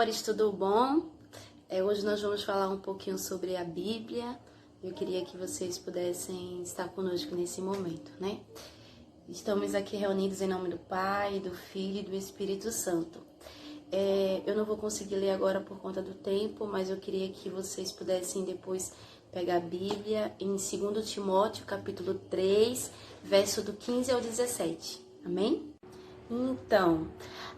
amores, tudo bom? Hoje nós vamos falar um pouquinho sobre a Bíblia. Eu queria que vocês pudessem estar conosco nesse momento, né? Estamos aqui reunidos em nome do Pai, do Filho e do Espírito Santo. Eu não vou conseguir ler agora por conta do tempo, mas eu queria que vocês pudessem depois pegar a Bíblia em 2 Timóteo, capítulo 3, verso do 15 ao 17. Amém? Então,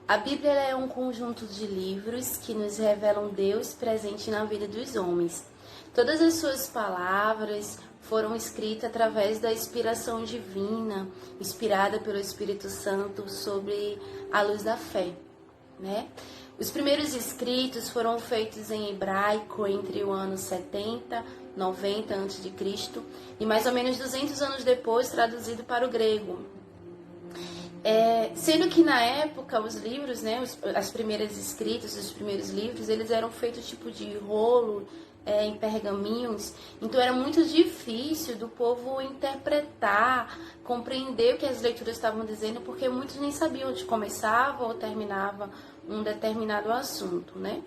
a Bíblia é um conjunto de livros que nos revelam Deus presente na vida dos homens. Todas as suas palavras foram escritas através da inspiração divina, inspirada pelo Espírito Santo sobre a luz da fé, né? Os primeiros escritos foram feitos em hebraico entre o ano 70, 90 a.C. e mais ou menos 200 anos depois traduzido para o grego. Sendo que na época os livros, né, as primeiras escritas, os primeiros livros, eles eram feitos tipo de rolo, em pergaminhos, então era muito difícil do povo interpretar, compreender o que as leituras estavam dizendo, porque muitos nem sabiam onde começava ou terminava um determinado assunto, né?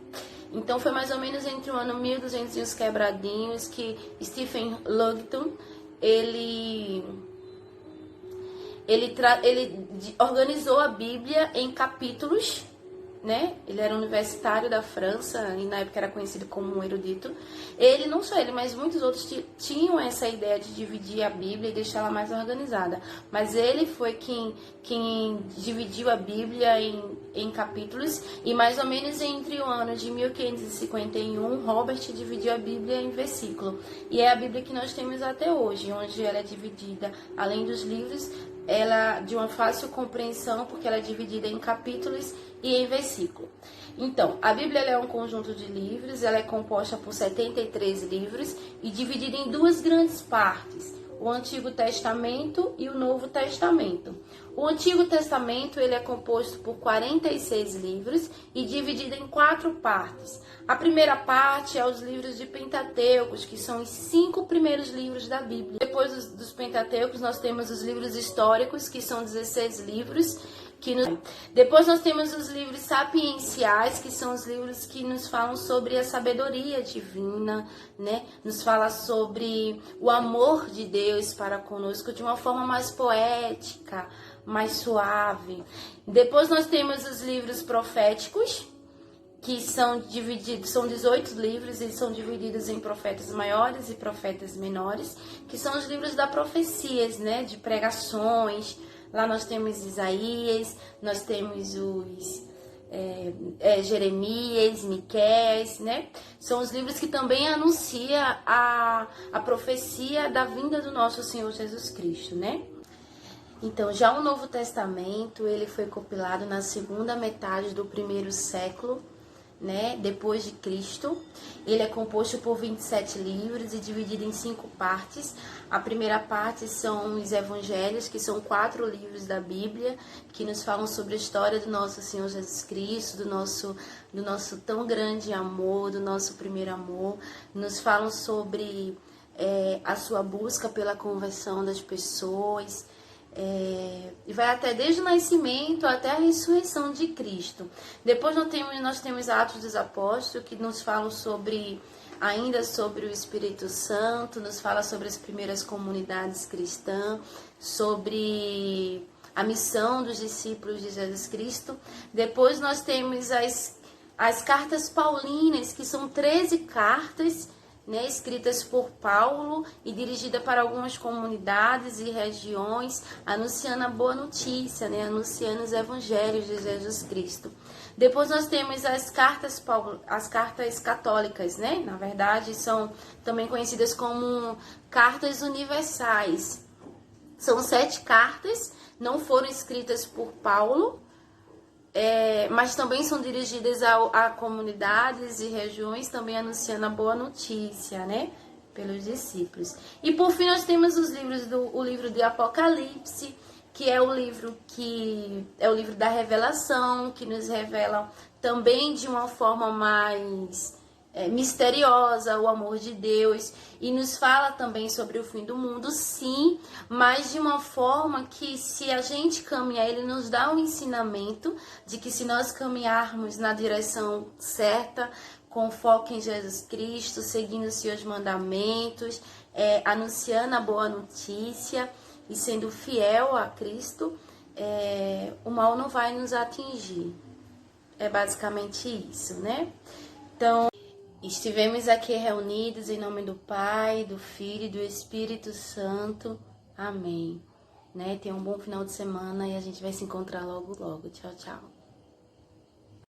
Então foi mais ou menos entre o ano 1200 e uns quebradinhos que Stephen Langton, ele organizou a Bíblia em capítulos, né? Ele era universitário da França e na época era conhecido como um erudito. Ele, não só ele, mas muitos outros tinham essa ideia de dividir a Bíblia e deixá-la mais organizada. Mas ele foi quem dividiu a Bíblia em capítulos, e mais ou menos entre o ano de 1551, Robert dividiu a Bíblia em versículo. E é a Bíblia que nós temos até hoje, onde ela é dividida, além dos livros, ela de uma fácil compreensão, porque ela é dividida em capítulos e em versículo. Então, a Bíblia é um conjunto de livros, ela é composta por 73 livros e dividida em duas grandes partes, o Antigo Testamento e o Novo Testamento. O Antigo Testamento ele é composto por 46 livros e dividido em 4 partes. A primeira parte é os livros de Pentateucos, que são os 5 primeiros livros da Bíblia. Depois dos Pentateucos, nós temos os livros históricos, que são 16 livros. Depois nós temos os livros sapienciais, que são os livros que nos falam sobre a sabedoria divina, né? Nos fala sobre o amor de Deus para conosco de uma forma mais poética, mais suave. Depois nós temos os livros proféticos, que são divididos, são 18 livros e são divididos em profetas maiores e profetas menores, que são os livros da profecias, né? De pregações. Lá nós temos Isaías, nós temos os Jeremias, Miqueias, né? São os livros que também anunciam a profecia da vinda do nosso Senhor Jesus Cristo, né? Então, já o Novo Testamento, ele foi compilado na segunda metade do primeiro século, né, depois de Cristo. Ele é composto por 27 livros e dividido em 5 partes. A primeira parte são os Evangelhos, que são 4 livros da Bíblia, que nos falam sobre a história do nosso Senhor Jesus Cristo, do nosso tão grande amor, do nosso primeiro amor. Nos falam sobre a sua busca pela conversão das pessoas, e vai até desde o nascimento até a ressurreição de Cristo. Depois nós temos Atos dos Apóstolos, que nos falam ainda sobre o Espírito Santo, nos fala sobre as primeiras comunidades cristãs, sobre a missão dos discípulos de Jesus Cristo. Depois nós temos as cartas paulinas, que são 13 cartas, né, escritas por Paulo e dirigida para algumas comunidades e regiões, anunciando a boa notícia, né, anunciando os evangelhos de Jesus Cristo. Depois nós temos as cartas católicas, né, na verdade são também conhecidas como cartas universais. São 7 cartas, não foram escritas por Paulo, mas também são dirigidas a comunidades e regiões, também anunciando a boa notícia, né, pelos discípulos. E por fim nós temos o livro de Apocalipse, que é o livro da revelação, que nos revela também de uma forma mais misteriosa, o amor de Deus, e nos fala também sobre o fim do mundo, sim, mas de uma forma que, se a gente caminhar, ele nos dá um ensinamento de que, se nós caminharmos na direção certa, com foco em Jesus Cristo, seguindo os seus mandamentos, anunciando a boa notícia e sendo fiel a Cristo, o mal não vai nos atingir. É basicamente isso, né? Então, estivemos aqui reunidos em nome do Pai, do Filho e do Espírito Santo. Amém. Tenha um bom final de semana e a gente vai se encontrar logo, logo. Tchau, tchau.